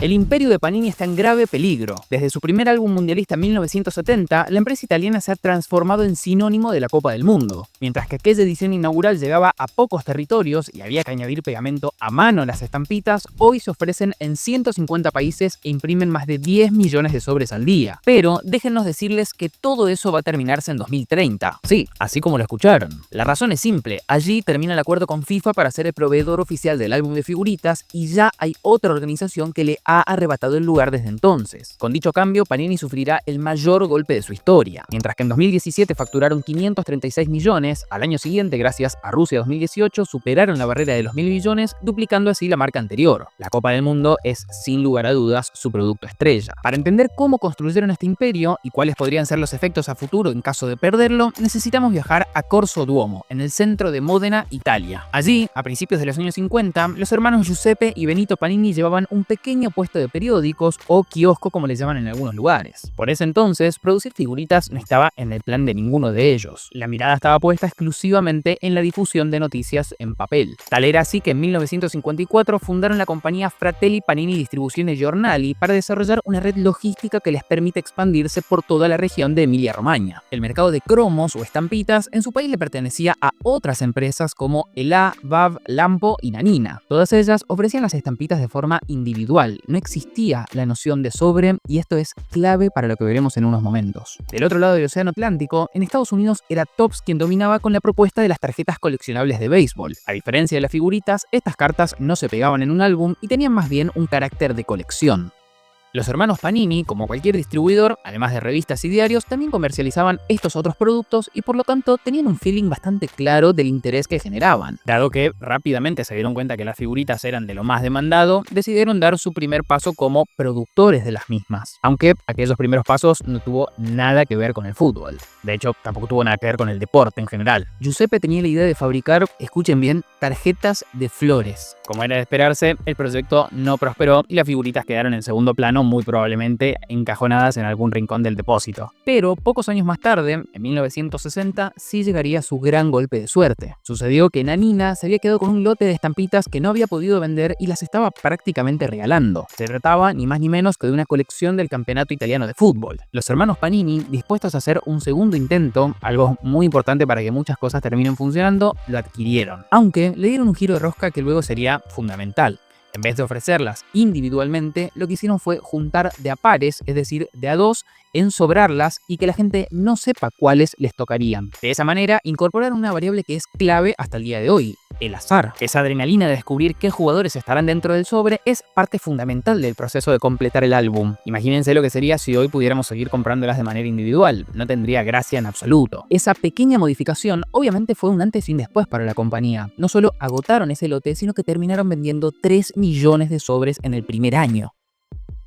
El imperio de Panini está en grave peligro. Desde su primer álbum mundialista en 1970, la empresa italiana se ha transformado en sinónimo de la Copa del Mundo. Mientras que aquella edición inaugural llegaba a pocos territorios y había que añadir pegamento a mano a las estampitas, hoy se ofrecen en 150 países e imprimen más de 10 millones de sobres al día. Pero déjennos decirles que todo eso va a terminarse en 2030. Sí, así como lo escucharon. La razón es simple, allí termina el acuerdo con FIFA para ser el proveedor oficial del álbum de figuritas y ya hay otra organización que le ha arrebatado el lugar desde entonces. Con dicho cambio, Panini sufrirá el mayor golpe de su historia. Mientras que en 2017 facturaron 536 millones, al año siguiente, gracias a Rusia 2018, superaron la barrera de los 1.000 millones, duplicando así la marca anterior. La Copa del Mundo es, sin lugar a dudas, su producto estrella. Para entender cómo construyeron este imperio y cuáles podrían ser los efectos a futuro en caso de perderlo, necesitamos viajar a Corso Duomo, en el centro de Módena, Italia. Allí, a principios de los años 50, los hermanos Giuseppe y Benito Panini llevaban un pequeño puesto de periódicos o kiosco, como le llaman en algunos lugares. Por ese entonces, producir figuritas no estaba en el plan de ninguno de ellos. La mirada estaba puesta exclusivamente en la difusión de noticias en papel. Tal era así que en 1954 fundaron la compañía Fratelli Panini Distribuzione Giornali para desarrollar una red logística que les permite expandirse por toda la región de Emilia-Romagna. El mercado de cromos o estampitas en su país le pertenecía a otras empresas como Elà, Vav, Lampo y Nanina. Todas ellas ofrecían las estampitas de forma individual. No existía la noción de sobre y esto es clave para lo que veremos en unos momentos. Del otro lado del océano Atlántico, en Estados Unidos era Topps quien dominaba con la propuesta de las tarjetas coleccionables de béisbol. A diferencia de las figuritas, estas cartas no se pegaban en un álbum y tenían más bien un carácter de colección. Los hermanos Panini, como cualquier distribuidor, además de revistas y diarios, también comercializaban estos otros productos y por lo tanto tenían un feeling bastante claro del interés que generaban. Dado que rápidamente se dieron cuenta que las figuritas eran de lo más demandado, decidieron dar su primer paso como productores de las mismas. Aunque aquellos primeros pasos no tuvo nada que ver con el fútbol. De hecho, tampoco tuvo nada que ver con el deporte en general. Giuseppe tenía la idea de fabricar, escuchen bien, tarjetas de flores. Como era de esperarse, el proyecto no prosperó y las figuritas quedaron en segundo plano, muy probablemente encajonadas en algún rincón del depósito. Pero pocos años más tarde, en 1960, sí llegaría su gran golpe de suerte. Sucedió que Nanina se había quedado con un lote de estampitas que no había podido vender y las estaba prácticamente regalando. Se trataba ni más ni menos que de una colección del campeonato italiano de fútbol. Los hermanos Panini, dispuestos a hacer un segundo intento, algo muy importante para que muchas cosas terminen funcionando, lo adquirieron. Aunque le dieron un giro de rosca que luego sería fundamental. En vez de ofrecerlas individualmente, lo que hicieron fue juntar de a pares, es decir, de a dos, ensobrarlas y que la gente no sepa cuáles les tocarían. De esa manera, incorporaron una variable que es clave hasta el día de hoy: el azar. Esa adrenalina de descubrir qué jugadores estarán dentro del sobre es parte fundamental del proceso de completar el álbum. Imagínense lo que sería si hoy pudiéramos seguir comprándolas de manera individual. No tendría gracia en absoluto. Esa pequeña modificación obviamente fue un antes y un después para la compañía. No solo agotaron ese lote, sino que terminaron vendiendo 3 millones de sobres en el primer año.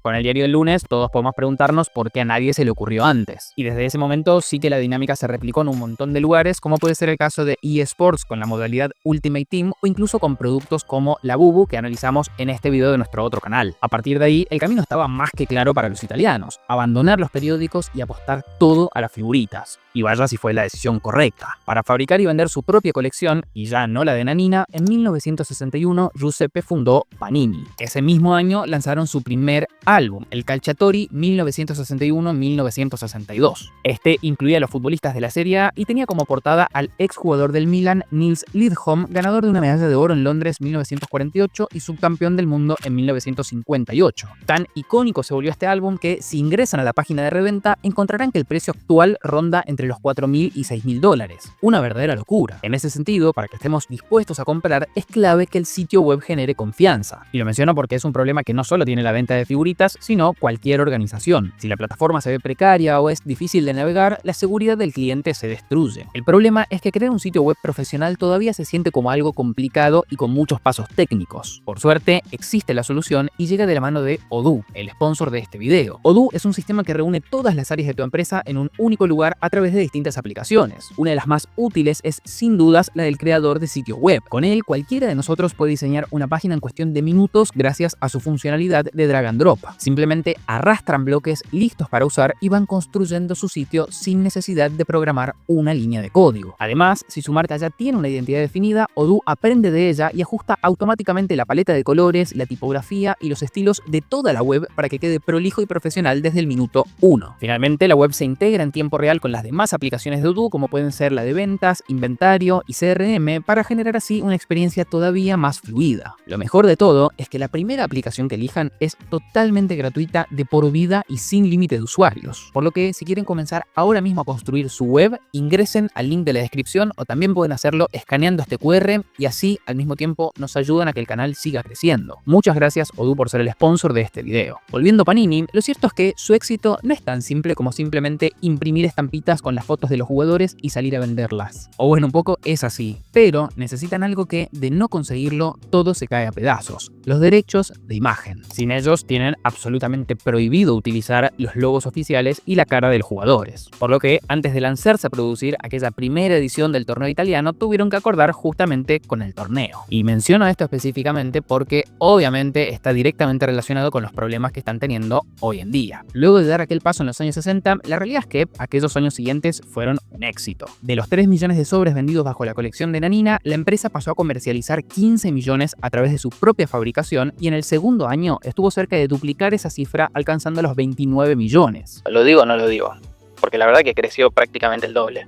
Con el diario del lunes, todos podemos preguntarnos por qué a nadie se le ocurrió antes. Y desde ese momento sí que la dinámica se replicó en un montón de lugares, como puede ser el caso de eSports con la modalidad Ultimate Team o incluso con productos como la Bubu que analizamos en este video de nuestro otro canal. A partir de ahí, el camino estaba más que claro para los italianos: abandonar los periódicos y apostar todo a las figuritas. Y vaya si fue la decisión correcta. Para fabricar y vender su propia colección, y ya no la de Nanina, en 1961 Giuseppe fundó Panini. Ese mismo año lanzaron su primer álbum, el Calciatori 1961-1962. Este incluía a los futbolistas de la Serie A y tenía como portada al exjugador del Milan, Nils Lidholm, ganador de una medalla de oro en Londres 1948 y subcampeón del mundo en 1958. Tan icónico se volvió este álbum que, si ingresan a la página de reventa, encontrarán que el precio actual ronda entre los $4.000 y $6.000. Una verdadera locura. En ese sentido, para que estemos dispuestos a comprar, es clave que el sitio web genere confianza. Y lo menciono porque es un problema que no solo tiene la venta de figuritas, sino cualquier organización. Si la plataforma se ve precaria o es difícil de navegar, la seguridad del cliente se destruye. El problema es que crear un sitio web profesional todavía se siente como algo complicado y con muchos pasos técnicos. Por suerte, existe la solución y llega de la mano de Odoo, el sponsor de este video. Odoo es un sistema que reúne todas las áreas de tu empresa en un único lugar a través de distintas aplicaciones. Una de las más útiles es sin dudas la del creador de sitio web. Con él, cualquiera de nosotros puede diseñar una página en cuestión de minutos gracias a su funcionalidad de drag and drop. nada. Simplemente arrastran bloques listos para usar y van construyendo su sitio sin necesidad de programar una línea de código. Además, si su marca ya tiene una identidad definida, Odoo aprende de ella y ajusta automáticamente la paleta de colores, la tipografía y los estilos de toda la web para que quede prolijo y profesional desde el minuto 1. Finalmente, la web se integra en tiempo real con las demás aplicaciones de Odoo, como pueden ser la de ventas, inventario y CRM, para generar así una experiencia todavía más fluida. Lo mejor de todo es que la primera aplicación que elijan es totalmente gratuita de por vida y sin límite de usuarios, por lo que si quieren comenzar ahora mismo a construir su web, ingresen al link de la descripción o también pueden hacerlo escaneando este QR y así al mismo tiempo nos ayudan a que el canal siga creciendo. Muchas gracias Odoo por ser el sponsor de este video. Volviendo a Panini, lo cierto es que su éxito no es tan simple como simplemente imprimir estampitas con las fotos de los jugadores y salir a venderlas. O bueno, un poco es así, pero necesitan algo que, de no conseguirlo, todo se cae a pedazos: los derechos de imagen. Sin ellos tienen absolutamente prohibido utilizar los logos oficiales y la cara de los jugadores, por lo que antes de lanzarse a producir aquella primera edición del torneo italiano tuvieron que acordar justamente con el torneo. Y menciono esto específicamente porque obviamente está directamente relacionado con los problemas que están teniendo hoy en día. Luego de dar aquel paso en los años 60, la realidad es que aquellos años siguientes fueron un éxito. De los 3 millones de sobres vendidos bajo la colección de Nanina, la empresa pasó a comercializar 15 millones a través de su propia fabricación y en el segundo año estuvo cerca de duplicar esa cifra, alcanzando los 29 millones. ¿Lo digo o no lo digo? Porque la verdad que creció prácticamente el doble.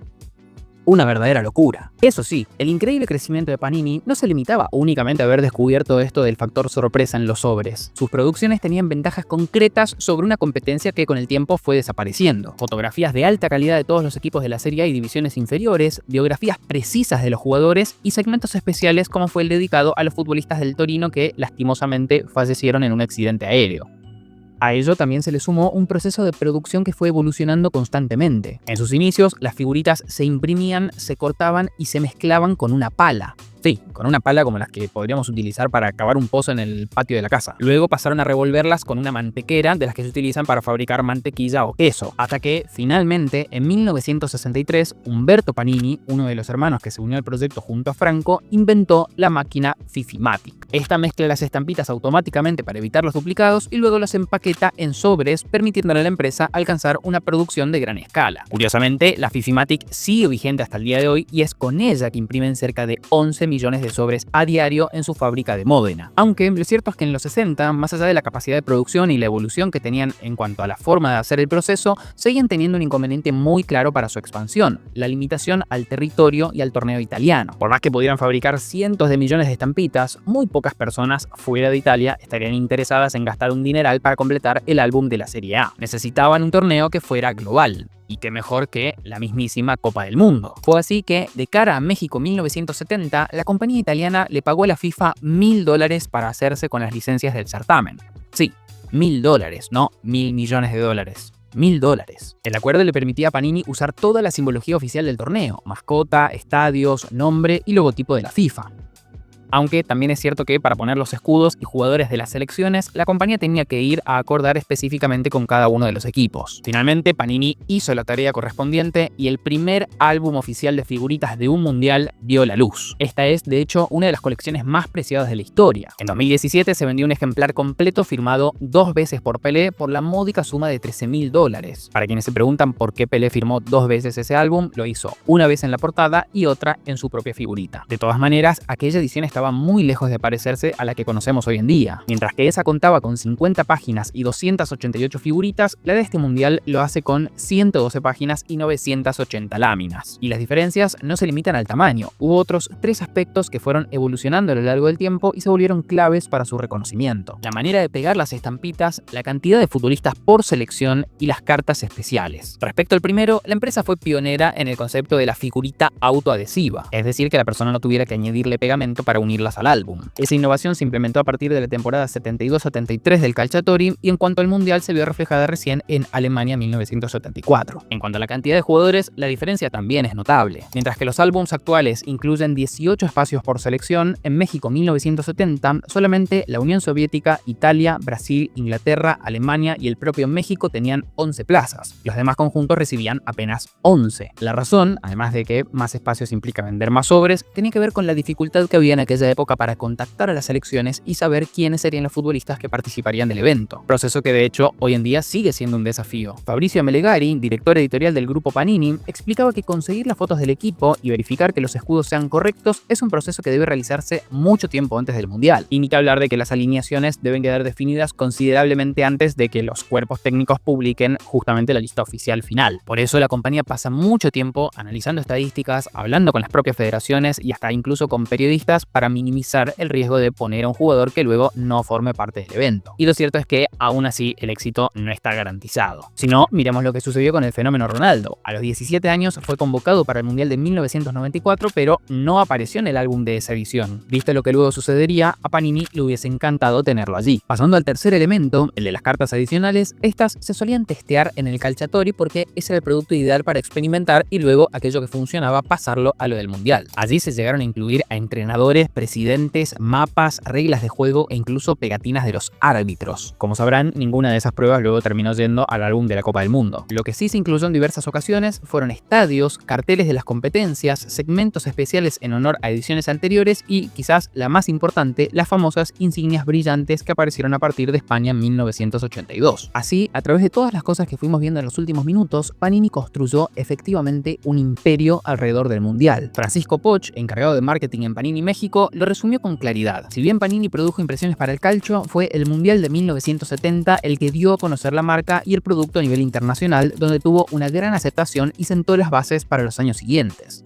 Una verdadera locura. Eso sí, el increíble crecimiento de Panini no se limitaba únicamente a haber descubierto esto del factor sorpresa en los sobres. Sus producciones tenían ventajas concretas sobre una competencia que con el tiempo fue desapareciendo. Fotografías de alta calidad de todos los equipos de la Serie A y divisiones inferiores, biografías precisas de los jugadores y segmentos especiales como fue el dedicado a los futbolistas del Torino que lastimosamente fallecieron en un accidente aéreo. A ello también se le sumó un proceso de producción que fue evolucionando constantemente. En sus inicios, las figuritas se imprimían, se cortaban y se mezclaban con una pala. Sí, con una pala como las que podríamos utilizar para cavar un pozo en el patio de la casa. Luego pasaron a revolverlas con una mantequera de las que se utilizan para fabricar mantequilla o queso. Hasta que, finalmente, en 1963, Umberto Panini, uno de los hermanos que se unió al proyecto junto a Franco, inventó la máquina Fifimatic. Esta mezcla las estampitas automáticamente para evitar los duplicados y luego las empaqueta en sobres, permitiéndole a la empresa alcanzar una producción de gran escala. Curiosamente, la Fifimatic sigue vigente hasta el día de hoy y es con ella que imprimen cerca de 11 millones de sobres a diario en su fábrica de Módena. Aunque lo cierto es que en los 60, más allá de la capacidad de producción y la evolución que tenían en cuanto a la forma de hacer el proceso, seguían teniendo un inconveniente muy claro para su expansión: la limitación al territorio y al torneo italiano. Por más que pudieran fabricar cientos de millones de estampitas, muy pocas personas fuera de Italia estarían interesadas en gastar un dineral para completar el álbum de la Serie A. Necesitaban un torneo que fuera global. Y qué mejor que la mismísima Copa del Mundo. Fue así que, de cara a México 1970, la compañía italiana le pagó a la FIFA $1000 para hacerse con las licencias del certamen. Sí, $1000, no $1.000 millones. $1000. El acuerdo le permitía a Panini usar toda la simbología oficial del torneo: mascota, estadios, nombre y logotipo de la FIFA. Aunque también es cierto que para poner los escudos y jugadores de las selecciones, la compañía tenía que ir a acordar específicamente con cada uno de los equipos. Finalmente, Panini hizo la tarea correspondiente y el primer álbum oficial de figuritas de un mundial vio la luz. Esta es, de hecho, una de las colecciones más preciadas de la historia. En 2017 se vendió un ejemplar completo firmado 2 veces por Pelé por la módica suma de $13.000. Para quienes se preguntan por qué Pelé firmó 2 veces ese álbum, lo hizo una vez en la portada y otra en su propia figurita. De todas maneras, aquella edición estaba muy lejos de parecerse a la que conocemos hoy en día. Mientras que esa contaba con 50 páginas y 288 figuritas, la de este mundial lo hace con 112 páginas y 980 láminas. Y las diferencias no se limitan al tamaño. Hubo otros 3 aspectos que fueron evolucionando a lo largo del tiempo y se volvieron claves para su reconocimiento: la manera de pegar las estampitas, la cantidad de futbolistas por selección y las cartas especiales. Respecto al primero, la empresa fue pionera en el concepto de la figurita autoadhesiva, es decir, que la persona no tuviera que añadirle pegamento para unirlas al álbum. Esa innovación se implementó a partir de la temporada 72-73 del Calciatori y en cuanto al mundial se vio reflejada recién en Alemania 1974. En cuanto a la cantidad de jugadores, la diferencia también es notable. Mientras que los álbums actuales incluyen 18 espacios por selección, en México 1970 solamente la Unión Soviética, Italia, Brasil, Inglaterra, Alemania y el propio México tenían 11 plazas. Los demás conjuntos recibían apenas 11. La razón, además de que más espacios implica vender más sobres, tenía que ver con la dificultad que había en aquel aquella época para contactar a las selecciones y saber quiénes serían los futbolistas que participarían del evento, proceso que de hecho hoy en día sigue siendo un desafío. Fabrizio Melegari, director editorial del grupo Panini, explicaba que conseguir las fotos del equipo y verificar que los escudos sean correctos es un proceso que debe realizarse mucho tiempo antes del Mundial, y ni que hablar de que las alineaciones deben quedar definidas considerablemente antes de que los cuerpos técnicos publiquen justamente la lista oficial final. Por eso la compañía pasa mucho tiempo analizando estadísticas, hablando con las propias federaciones y hasta incluso con periodistas para minimizar el riesgo de poner a un jugador que luego no forme parte del evento. Y lo cierto es que aún así el éxito no está garantizado. Si no, miremos lo que sucedió con el fenómeno Ronaldo. A los 17 años fue convocado para el Mundial de 1994, pero no apareció en el álbum de esa edición. Visto lo que luego sucedería, a Panini le hubiese encantado tenerlo allí. Pasando al tercer elemento, el de las cartas adicionales, estas se solían testear en el Calciatori porque ese era el producto ideal para experimentar y luego aquello que funcionaba pasarlo a lo del Mundial. Allí se llegaron a incluir a entrenadores, presidentes, mapas, reglas de juego e incluso pegatinas de los árbitros. Como sabrán, ninguna de esas pruebas luego terminó yendo al álbum de la Copa del Mundo. Lo que sí se incluyó en diversas ocasiones fueron estadios, carteles de las competencias, segmentos especiales en honor a ediciones anteriores y, quizás la más importante, las famosas insignias brillantes que aparecieron a partir de España en 1982. Así, a través de todas las cosas que fuimos viendo en los últimos minutos, Panini construyó efectivamente un imperio alrededor del Mundial. Francisco Poch, encargado de marketing en Panini México, lo resumió con claridad. Si bien Panini produjo impresiones para el calcio, fue el Mundial de 1970 el que dio a conocer la marca y el producto a nivel internacional, donde tuvo una gran aceptación y sentó las bases para los años siguientes.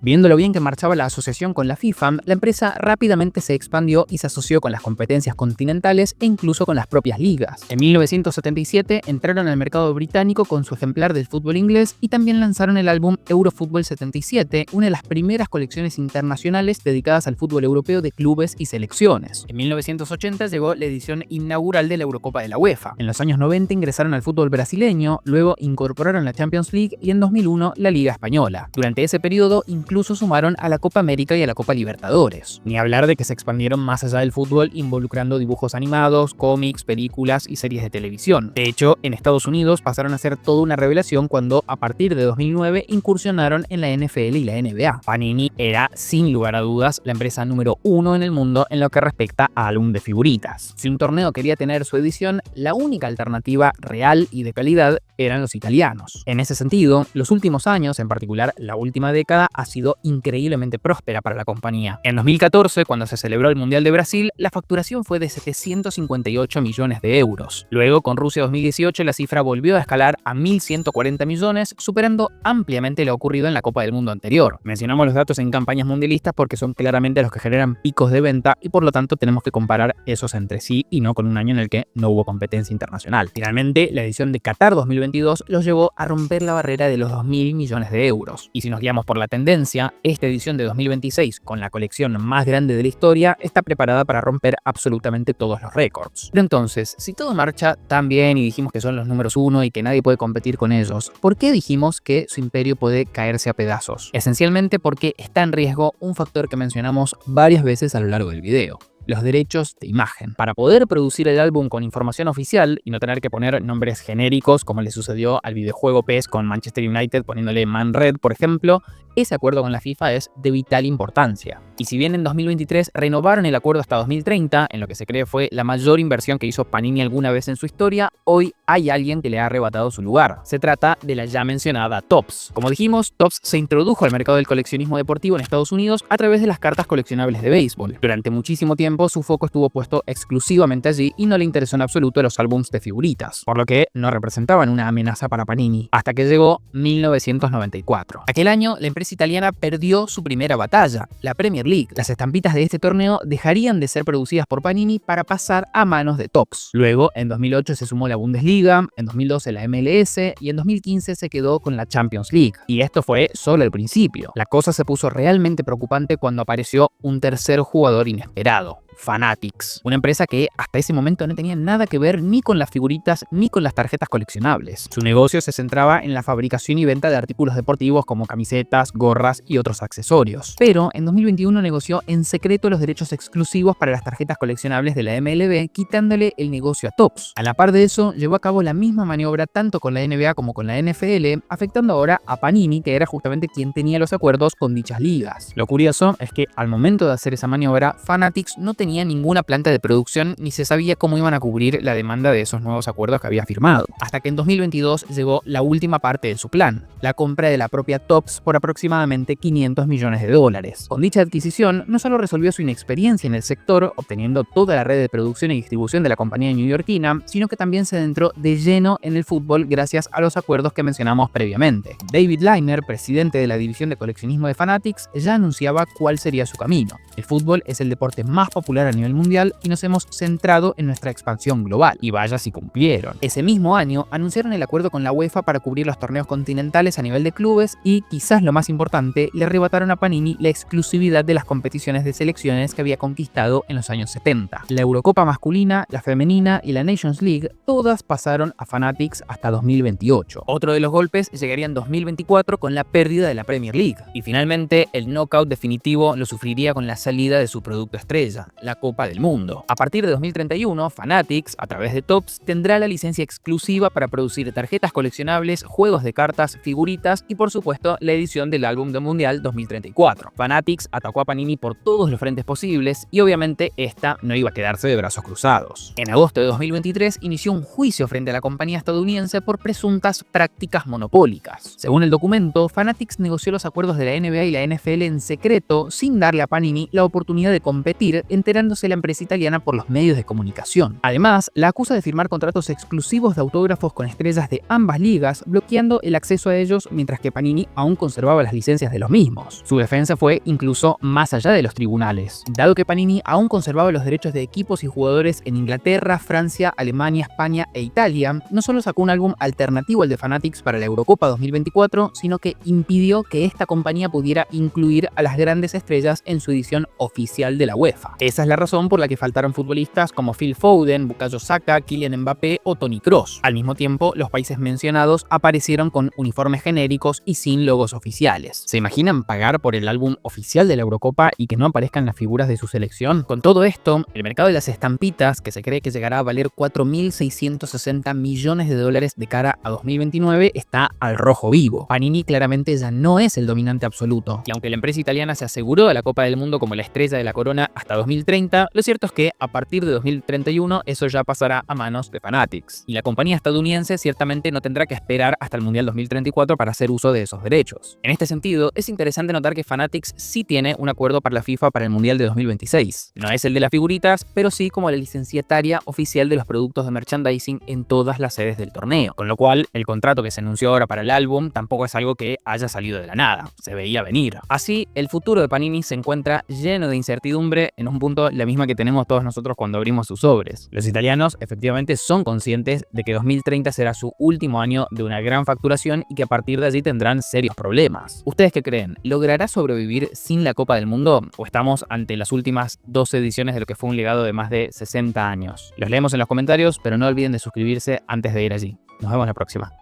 Viendo lo bien que marchaba la asociación con la FIFA, la empresa rápidamente se expandió y se asoció con las competencias continentales e incluso con las propias ligas. En 1977 entraron al mercado británico con su ejemplar del fútbol inglés y también lanzaron el álbum Eurofútbol 77, una de las primeras colecciones internacionales dedicadas al fútbol europeo de clubes y selecciones. En 1980 llegó la edición inaugural de la Eurocopa de la UEFA. En los años 90 ingresaron al fútbol brasileño, luego incorporaron la Champions League y en 2001 la Liga Española. Durante ese periodo incluso sumaron a la Copa América y a la Copa Libertadores. Ni hablar de que se expandieron más allá del fútbol involucrando dibujos animados, cómics, películas y series de televisión. De hecho, en Estados Unidos pasaron a ser toda una revelación cuando, a partir de 2009, incursionaron en la NFL y la NBA. Panini era, sin lugar a dudas, la empresa número 1 en el mundo en lo que respecta a álbum de figuritas. Si un torneo quería tener su edición, la única alternativa real y de calidad eran los italianos. En ese sentido, los últimos años, en particular la última década, ha sido increíblemente próspera para la compañía. En 2014, cuando se celebró el Mundial de Brasil, la facturación fue de 758 millones de euros. Luego, con Rusia 2018, la cifra volvió a escalar a 1.140 millones, superando ampliamente lo ocurrido en la Copa del Mundo anterior. Mencionamos los datos en campañas mundialistas porque son claramente los que generan picos de venta y por lo tanto tenemos que comparar esos entre sí y no con un año en el que no hubo competencia internacional. Finalmente, la edición de Qatar 2022 los llevó a romper la barrera de los 2.000 millones de euros. Y si nos guiamos por la tendencia, esta edición de 2026, con la colección más grande de la historia, está preparada para romper absolutamente todos los récords. Pero entonces, si todo marcha tan bien y dijimos que son los números 1 y que nadie puede competir con ellos, ¿por qué dijimos que su imperio puede caerse a pedazos? Esencialmente porque está en riesgo un factor que mencionamos varias veces a lo largo del video: los derechos de imagen. Para poder producir el álbum con información oficial y no tener que poner nombres genéricos como le sucedió al videojuego PES con Manchester United poniéndole Man Red, por ejemplo, ese acuerdo con la FIFA es de vital importancia. Y si bien en 2023 renovaron el acuerdo hasta 2030, en lo que se cree fue la mayor inversión que hizo Panini alguna vez en su historia, hoy hay alguien que le ha arrebatado su lugar. Se trata de la ya mencionada Topps. Como dijimos, Topps se introdujo al mercado del coleccionismo deportivo en Estados Unidos a través de las cartas coleccionables de béisbol. Durante muchísimo tiempo su foco estuvo puesto exclusivamente allí y no le interesó en absoluto los álbums de figuritas, por lo que no representaban una amenaza para Panini, hasta que llegó 1994. Aquel año, la empresa italiana perdió su primera batalla, la Premier League. Las estampitas de este torneo dejarían de ser producidas por Panini para pasar a manos de Topps. Luego, en 2008 se sumó la Bundesliga, en 2012 la MLS y en 2015 se quedó con la Champions League. Y esto fue solo el principio. La cosa se puso realmente preocupante cuando apareció un tercer jugador inesperado: Fanatics, una empresa que hasta ese momento no tenía nada que ver ni con las figuritas ni con las tarjetas coleccionables. Su negocio se centraba en la fabricación y venta de artículos deportivos como camisetas, gorras y otros accesorios. Pero en 2021 negoció en secreto los derechos exclusivos para las tarjetas coleccionables de la MLB, quitándole el negocio a Topps. A la par de eso, llevó a cabo la misma maniobra tanto con la NBA como con la NFL, afectando ahora a Panini, que era justamente quien tenía los acuerdos con dichas ligas. Lo curioso es que al momento de hacer esa maniobra, Fanatics no tenía ninguna planta de producción ni se sabía cómo iban a cubrir la demanda de esos nuevos acuerdos que había firmado. Hasta que en 2022 llegó la última parte de su plan, la compra de la propia Topps por aproximadamente $500 millones. Con dicha adquisición, no solo resolvió su inexperiencia en el sector, obteniendo toda la red de producción y distribución de la compañía neoyorquina, sino que también se adentró de lleno en el fútbol gracias a los acuerdos que mencionamos previamente. David Liner, presidente de la división de coleccionismo de Fanatics, ya anunciaba cuál sería su camino. El fútbol es el deporte más popular a nivel mundial y nos hemos centrado en nuestra expansión global. Y vaya si cumplieron. Ese mismo año anunciaron el acuerdo con la UEFA para cubrir los torneos continentales a nivel de clubes y, quizás lo más importante, le arrebataron a Panini la exclusividad de las competiciones de selecciones que había conquistado en los años 70. La Eurocopa masculina, la femenina y la Nations League todas pasaron a Fanatics hasta 2028. Otro de los golpes llegaría en 2024 con la pérdida de la Premier League. Y finalmente, el knockout definitivo lo sufriría con la salida de su producto estrella, la Copa del Mundo. A partir de 2031, Fanatics, a través de Topps, tendrá la licencia exclusiva para producir tarjetas coleccionables, juegos de cartas, figuritas y por supuesto la edición del álbum del Mundial 2034. Fanatics atacó a Panini por todos los frentes posibles y obviamente esta no iba a quedarse de brazos cruzados. En agosto de 2023 inició un juicio frente a la compañía estadounidense por presuntas prácticas monopólicas. Según el documento, Fanatics negoció los acuerdos de la NBA y la NFL en secreto sin darle a Panini la oportunidad de competir, enterándose la empresa italiana por los medios de comunicación. Además, la acusa de firmar contratos exclusivos de autógrafos con estrellas de ambas ligas, bloqueando el acceso a ellos mientras que Panini aún conservaba las licencias de los mismos. Su defensa fue incluso más allá de los tribunales, dado que Panini aún conservaba los derechos de equipos y jugadores en Inglaterra, Francia, Alemania, España e Italia. No solo sacó un álbum alternativo al de Fanatics para la Eurocopa 2024, sino que impidió que esta compañía pudiera incluir a las grandes estrellas en su edición oficial de la UEFA. Esa es la razón por la que faltaron futbolistas como Phil Foden, Bukayo Saka, Kylian Mbappé o Toni Kroos. Al mismo tiempo, los países mencionados aparecieron con uniformes genéricos y sin logos oficiales. ¿Se imaginan pagar por el álbum oficial de la Eurocopa y que no aparezcan las figuras de su selección? Con todo esto, el mercado de las estampitas, que se cree que llegará a valer $4.660 millones de cara a 2029, está al rojo vivo. Panini claramente ya no es el dominante absoluto, y aunque la empresa italiana se aseguró de la Copa del Mundo como la estrella de la corona hasta 2030, lo cierto es que a partir de 2031 eso ya pasará a manos de Fanatics, y la compañía estadounidense ciertamente no tendrá que esperar hasta el Mundial 2034 para hacer uso de esos derechos. En este sentido, es interesante notar que Fanatics sí tiene un acuerdo para la FIFA para el Mundial de 2026. No es el de las figuritas, pero sí como la licenciataria oficial de los productos de merchandising en todas las sedes del torneo, con lo cual el contrato que se anunció ahora para el álbum tampoco es algo que haya salido de la nada, se veía venir. Así, el futuro de Panini se encuentra lleno de incertidumbre, en un punto la misma que tenemos todos nosotros cuando abrimos sus sobres. Los italianos efectivamente son conscientes de que 2030 será su último año de una gran facturación y que a partir de allí tendrán serios problemas. ¿Ustedes qué creen? ¿Logrará sobrevivir sin la Copa del Mundo? ¿O estamos ante las últimas 2 ediciones de lo que fue un legado de más de 60 años? Los leemos en los comentarios, pero no olviden de suscribirse antes de ir allí. Nos vemos la próxima.